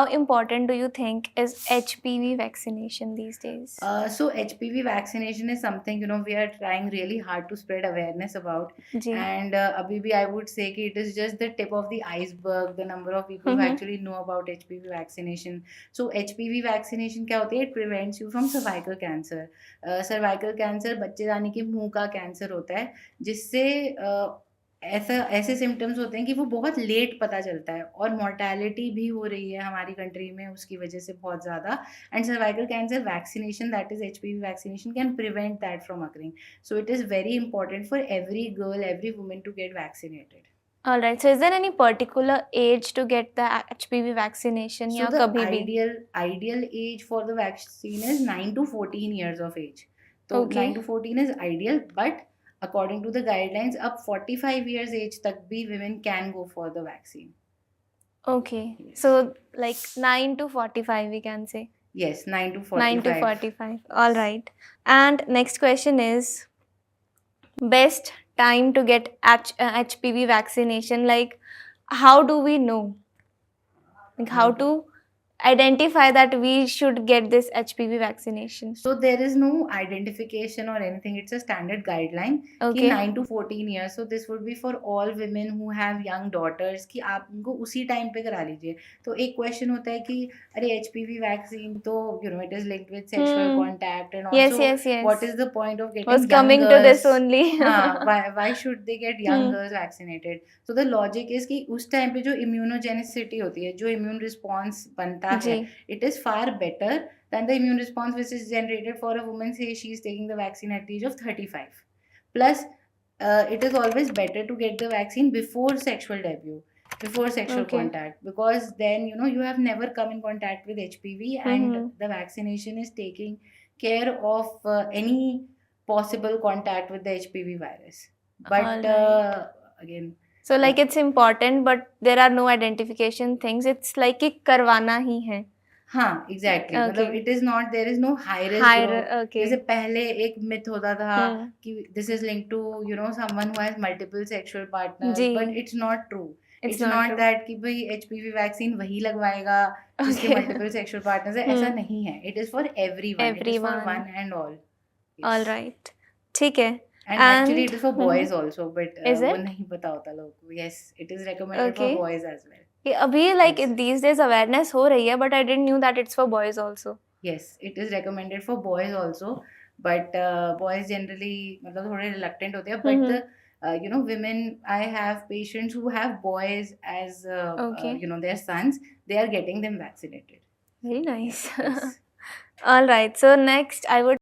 How important do you think is HPV vaccination these days? So HPV vaccination is something we are trying really hard to spread awareness about, ji. and abhi bhi I would say कि it is just the tip of the iceberg. The number of people who hmm. actually know about HPV vaccination. So HPV vaccination क्या होती है? It prevents you from cervical cancer. Cervical cancer बच्चे दानी के मुंह का cancer होता है, जिससे ऐसा ऐसे सिम्टम्स होते हैं कि वो बहुत लेट पता चलता है, और मोर्टेलिटी भी हो रही है हमारी कंट्री में उसकी वजह से बहुत ज़्यादा. And cervical cancer vaccination, that is HPV vaccination, can prevent that from occurring. So it is very important for every girl, every woman to get vaccinated. All right. So is there any particular age to get the HPV vaccination So या the कभी भी? ideal age for the vaccine is 9 to 14 years of age. So Okay. 9 to 14 is ideal, but according to the guidelines, up 45 years age तक भी women can go for the vaccine. Okay. Yes. So like 9 to 45 we can say. Yes, 9 to 45. 9 to 45. All right. And next question is best time to get HPV vaccination. Like how do we know? Like how to identify that we should get this HPV vaccination? So there is no identification or anything. It's a standard guideline कि Okay. 9 to 14 years. So this would be for all women who have young daughters कि आप उनको उसी time पे करा लीजिए. तो एक क्वेश्चन होता है कि अरे HPV वैक्सीन तो it is linked with sexual contact, and Yes, also yes, yes. what is the point of getting Was young coming to this girls? only. हाँ, why should they get young Hmm. girls vaccinated? So the logic is कि उस time पे जो immunogenicity होती है, जो immune response बनता है, जी. it is far better than the immune response which is generated for a woman, say she is taking the vaccine at the age of 35. Plus, it is always better to get the vaccine before sexual debut, before sexual Okay. contact, because then you have never come in contact with HPV, and the vaccination is taking care of any possible contact with the HPV virus. But Alright. again, So like it's important, but there are no identification things. It's like कि करवाना ही है. हाँ exactly Okay. मतलब it is not, there is no high risk High. Group. Okay. जैसे पहले एक myth होता था हम्म. कि this is link to someone who has multiple sexual partners, जी. But it's not true. It's it's not not true. That कि भाई HPV vaccine वही लगवाएगा जिसके Okay. मल्टीपल सेक्सुअल पार्टनर्स है. ऐसा नहीं है. It is for everyone, it is for Everyone. One and all. All right. ठीक है. And actually it is for boys also, but Is वो it? नहीं पता होता लोगों को. Yes, it is recommended for Okay. Boys as well. कि अभी like Yes. these days awareness हो रही है, but I didn't knew that it's for boys also. Yes, it is recommended for boys also, but boys generally मतलब थोड़े reluctant होते हैं. But the women, I have patients who have boys as Okay. their sons. They are getting them vaccinated. Very nice. Yes. All right. So next, I would